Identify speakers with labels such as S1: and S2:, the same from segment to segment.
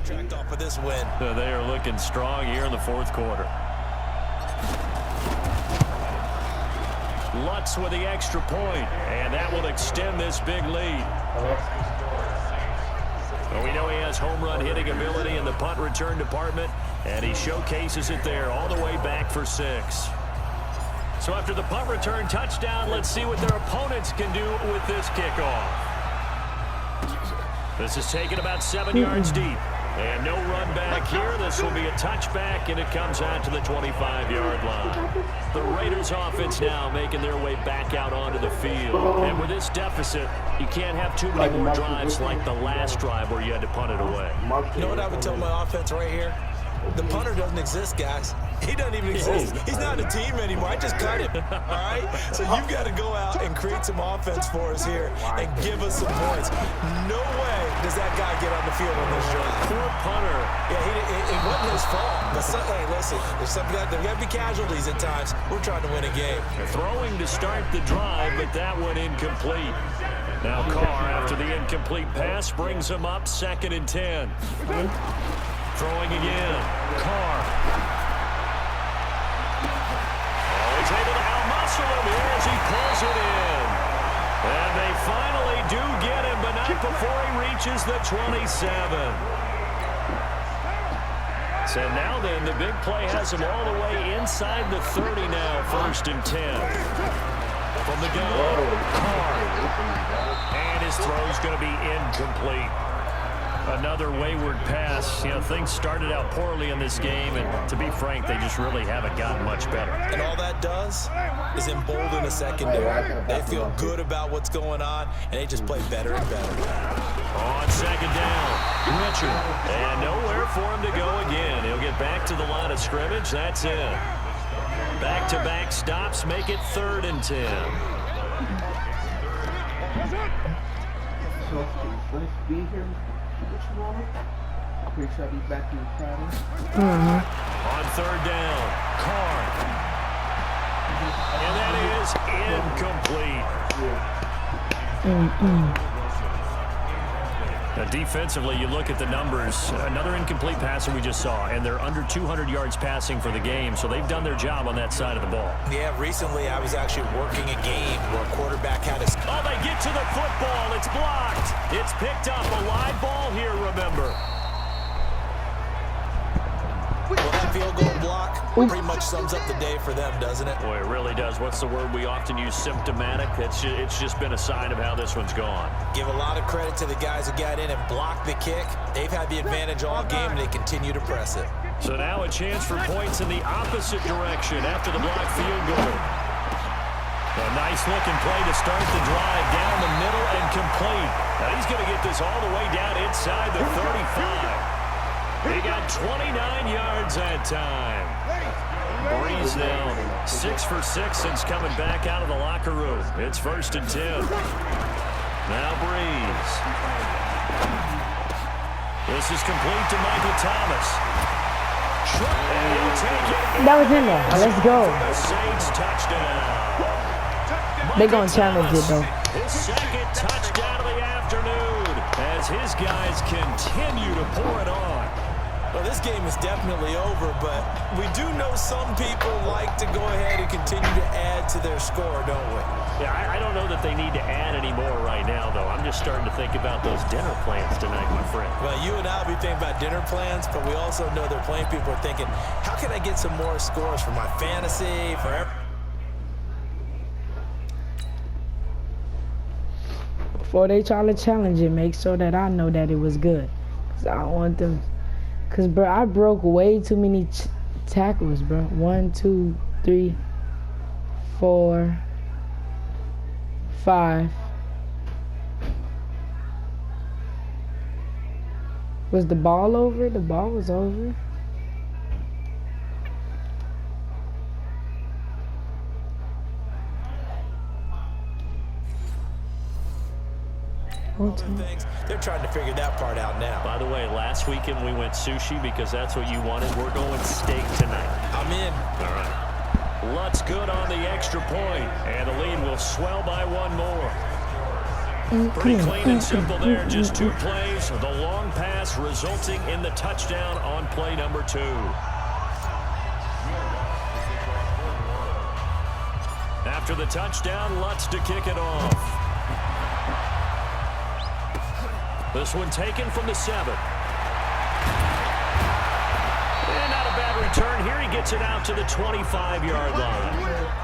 S1: Tracked off for this win.
S2: So they are looking strong here in the fourth quarter. Lutz with the extra point, and that will extend this big lead. Well, we know he has home run hitting ability in the punt return department, and he showcases it there all the way back for 6. So after the punt return touchdown, let's see what their opponents can do with this kickoff. This is taken about 7 yards deep. And no run back here. This will be a touchback, and it comes out to the 25-yard line. The Raiders offense now making their way back out onto the field. And with this deficit, you can't have too many more drives like the last drive where you had to punt it away.
S1: You know what I would tell my offense right here? The punter doesn't exist, guys. He doesn't even exist. He's not a team anymore. I just cut him, all right? So you've got to go out and create some offense for us here and give us some points. No way does that guy get on the field on this drive.
S2: Poor punter.
S1: Yeah, it wasn't his fault. But hey, listen, there's got to be casualties at times. We're trying to win a game.
S2: They're throwing to start the drive, but that one incomplete. Now Carr, after the incomplete pass, brings him up 2nd and 10. Throwing again. Carr. Oh, he's able to outmuscle him here as he pulls it in. And they finally do get him, but not before he reaches the 27. So now then, the big play has him all the way inside the 30 now, 1st and 10. From the gun, Carr. And his throw's going to be incomplete. Another wayward pass. You know, things started out poorly in this game, and to be frank, they just really haven't gotten much better.
S1: And all that does is embolden a secondary. They feel good about what's going on, and they just play better and better.
S2: On 2nd down, Richard. And nowhere for him to go again. He'll get back to the line of scrimmage. That's it. Back-to-back stops make it 3rd and 10. On 3rd down, Carr. And that is incomplete. Now defensively, you look at the numbers. Another incomplete passer we just saw, and they're under 200 yards passing for the game, so they've done their job on that side of the ball.
S1: Yeah, recently I was actually working a game where a quarterback had a...
S2: Oh, they get to the football. It's blocked. It's picked up. A live ball here, remember.
S1: Well, that field goal block pretty much sums up the day for them, doesn't it?
S2: Boy, it really does. What's the word we often use? Symptomatic. It's just been a sign of how this one's gone.
S1: Give a lot of credit to the guys who got in and blocked the kick. They've had the advantage all game, and they continue to press it.
S2: So now a chance for points in the opposite direction after the blocked field goal. A nice-looking play to start the drive down the middle and complete. Now he's going to get this all the way down inside the 35. He got 29 yards that time. Breeze now 6 for 6 since coming back out of the locker room. It's 1st and 10. Now Breeze. This is complete to Michael Thomas. And he'll take it.
S3: That was in there. Let's go.
S2: The Saints touchdown.
S3: They're going to challenge it, though.
S2: His 2nd touchdown of the afternoon as his guys continue to pour it on.
S1: Well, this game is definitely over, but we do know some people like to go ahead and continue to add to their score, don't we?
S2: Yeah, I don't know that they need to add any more right now, though. I'm just starting to think about those dinner plans tonight, my friend.
S1: Well, you and I will be thinking about dinner plans, but we also know there are plenty of people are thinking, how can I get some more scores for my fantasy, for everything?
S3: Before they try to challenge it, make sure that I know that it was good. Because I don't want them... Because, bro, I broke way too many tackles, bro. 1, 2, 3, 4, 5. Was the ball over? The ball was over.
S1: Things. They're trying to figure that part out now.
S2: By the way, last weekend we went sushi because that's what you wanted. We're going steak tonight.
S1: I'm in.
S2: All right. Lutz good on the extra point, and the lead will swell by one more. Pretty clean and simple there. Just 2 plays. The long pass resulting in the touchdown on play number 2. After the touchdown, Lutz to kick it off. This one taken from the 7. And not a bad return here. He gets it out to the 25-yard line.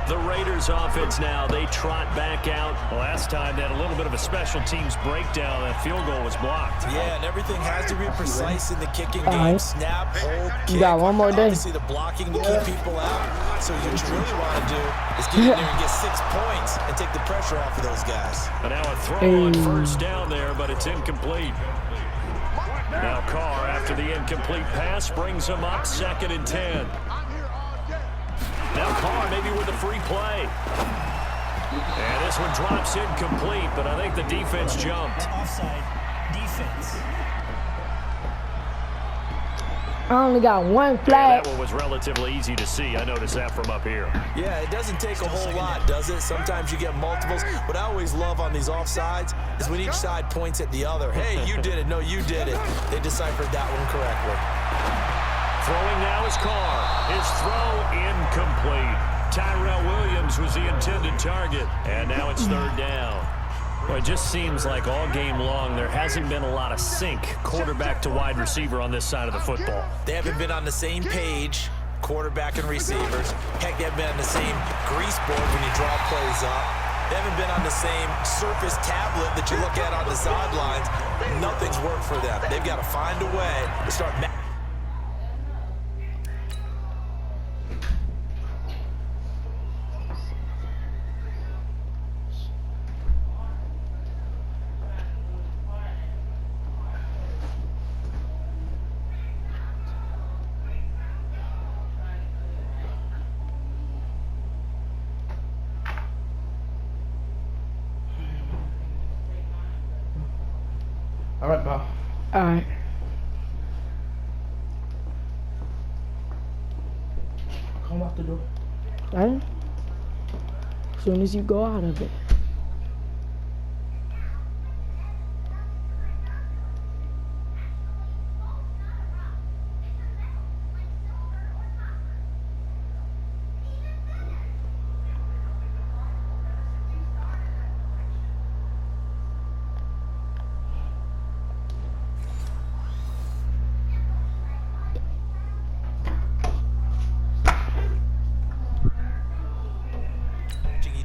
S2: The Raiders offense now, they trot back out. Last time they had a little bit of a special teams breakdown. That field goal was blocked.
S1: Yeah, and everything has to be precise in the kicking game. Snap, hold, kick.
S3: You got one more day.
S1: Obviously, the blocking to keep people out. So what you really want to do is get in there and get 6 points and take the pressure off of those guys.
S2: And now a throw on first down there, but it's incomplete. Now Carr, after the incomplete pass, brings him up 2nd and 10. Now Carr maybe with a free play. And this one drops incomplete, but I think the defense jumped.
S4: Offside defense.
S3: I only got one
S2: Yeah,
S3: flag.
S2: that one was relatively easy to see. I noticed that from up here.
S1: Yeah, it doesn't take a whole lot, does it? Sometimes you get multiples. What I always love on these offsides is when each side points at the other. Hey, you did it. No, you did it. They deciphered that one correctly.
S2: Throwing now is Carr. His throw incomplete. Tyrell Williams was the intended target. And now it's 3rd down. Well, it just seems like all game long there hasn't been a lot of sync quarterback to wide receiver on this side of the football.
S1: They haven't been on the same page, quarterback and receivers. Heck, they haven't been on the same grease board when you draw plays up. They haven't been on the same surface tablet that you look at on the sidelines. Nothing's worked for them. They've got to find a way to start
S5: All right, pal.
S3: All right.
S5: Come out the door.
S3: Right? As soon as you go out of it.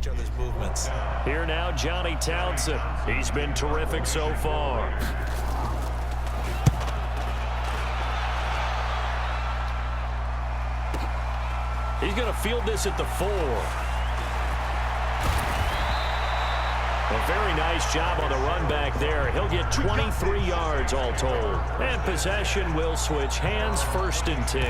S1: each other's movements.
S2: Here now, Johnny Townsend. He's been terrific so far. He's going to field this at the 4. A very nice job on the run back there. He'll get 23 yards all told. And possession will switch hands, 1st and 10.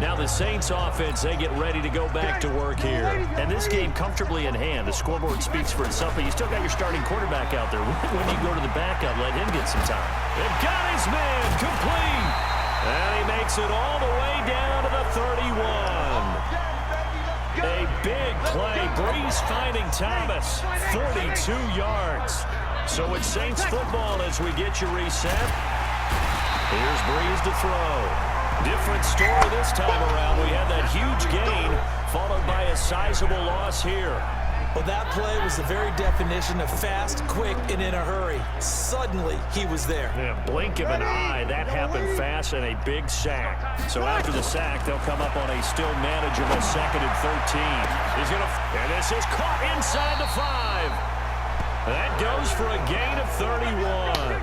S2: Now the Saints offense, they get ready to go back to work here. And this game comfortably in hand. The scoreboard speaks for itself, but you still got your starting quarterback out there. When you go to the backup, let him get some time. They've got his man complete. And he makes it all the way down to the 31. A big play. Breeze finding Thomas. 42 yards. So it's Saints football as we get you reset. Here's Breeze to throw. Different story this time around. We had that huge gain followed by a sizable loss here.
S1: Well, that play was the very definition of fast, quick, and in a hurry. Suddenly, he was there.
S2: Yeah, blink of an eye, that happened fast, and a big sack. So after the sack, they'll come up on a still manageable 2nd and 13. And this is caught inside the 5. That goes for a gain of 31.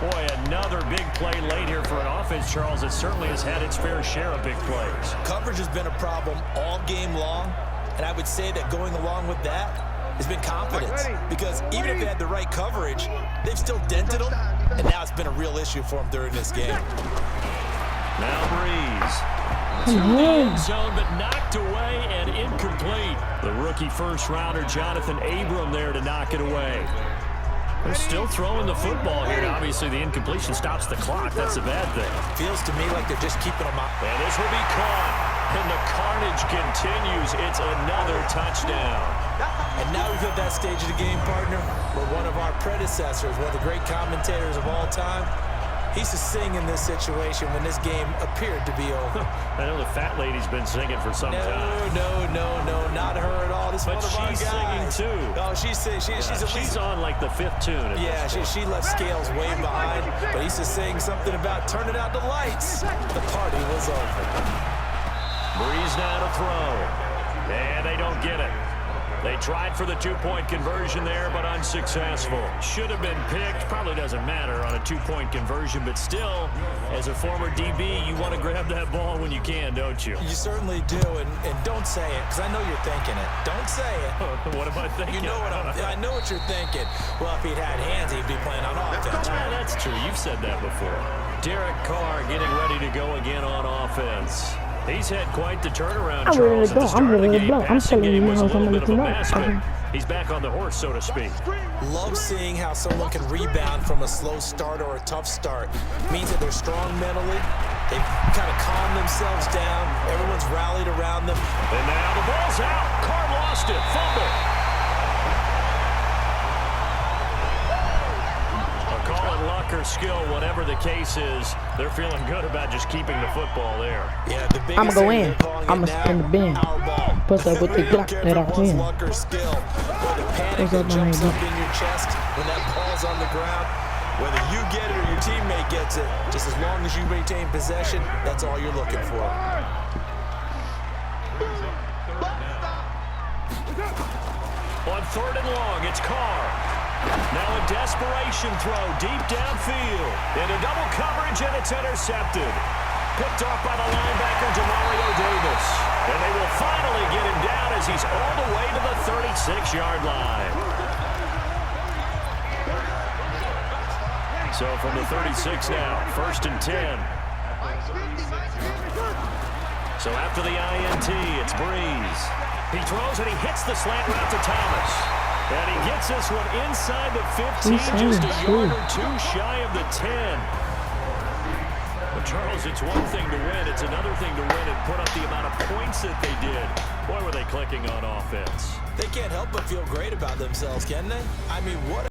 S2: Boy, another big play late here for an offense, Charles, that certainly has had its fair share of big plays.
S1: Coverage has been a problem all game long, and I would say that going along with that has been confidence. Because even if they had the right coverage, they've still dented them, and now it's been a real issue for them during this game.
S2: Now Breeze. To the end zone, but knocked away and incomplete. The rookie first-rounder, Jonathan Abram, there to knock it away. They're still throwing the football here. Obviously, the incompletion stops the clock. That's a bad thing.
S1: Feels to me like they're just keeping them out.
S2: And this will be caught. And the carnage continues. It's another touchdown.
S1: And now we've hit that stage of the game, partner, where one of our predecessors, one of the great commentators of all time, he used to sing in this situation when this game appeared to be over.
S2: I know the fat lady's been singing for some time.
S1: No, not her at all. This is
S2: But
S1: one of our
S2: she's
S1: guys.
S2: singing, too.
S1: Oh, she's
S2: She's on like the 5th tune. At
S1: Yeah,
S2: this point.
S1: she left Scales way behind, but he used to sing something about turning out the lights. The party was over.
S2: Breeze now to throw. And they don't get it. They tried for the two-point conversion there, but unsuccessful. Should have been picked. Probably doesn't matter on a two-point conversion, but still, as a former DB, you want to grab that ball when you can, don't you?
S1: You certainly do, and don't say it, because I know you're thinking it. Don't say it.
S2: What am I thinking?
S1: You know what I know what you're thinking. Well, if he'd had hands, he'd be playing on offense.
S2: Yeah, that's true. You've said that before. Derek Carr getting ready to go again on offense. He's had quite the turnaround,
S3: I'm ready
S2: Charles,
S3: to go.
S2: at the start
S3: I'm
S2: of the
S3: ready to
S2: game.
S3: blow. I'm
S2: Passing
S3: telling you
S2: game was a
S3: now,
S2: little
S3: I'm
S2: bit of a
S3: gonna
S2: mess,
S3: let you
S2: but
S3: know.
S2: he's back on the horse, so to speak.
S1: Love seeing how someone can rebound from a slow start or a tough start. Means that they're strong mentally. They've kind of calmed themselves down. Everyone's rallied around them.
S2: And now the ball's out. Carr lost it. Fumble. Call it luck or skill, whatever the case is, they're feeling good about just keeping the football there.
S1: Yeah, the biggest
S3: I'ma go
S1: thing
S3: in.
S1: they're calling
S3: I'ma
S1: it now,
S3: spin the bin.
S1: our ball.
S3: Push up with the
S1: They don't
S3: Glock
S1: care
S3: that
S1: if
S3: I
S1: it was
S3: win.
S1: luck or skill. Whether panic
S3: Push
S1: that
S3: up on
S1: jumps
S3: that
S1: up in your chest when that ball's on the ground, whether you get it or your teammate gets it, just as long as you maintain possession, that's all you're looking for.
S2: On 3rd and long, it's Carr. Now a desperation throw deep downfield. Into double coverage, and it's intercepted. Picked off by the linebacker, Demario Davis. And they will finally get him down as he's all the way to the 36-yard line. So from the 36 now, 1st and 10. So after the INT, it's Breeze. He throws and he hits the slant route to Thomas. And he gets this one inside the 15, just a yard or two shy of the 10. But Charles, it's one thing to win. It's another thing to win and put up the amount of points that they did. Boy, were they clicking on offense.
S1: They can't help but feel great about themselves, can they? I mean, what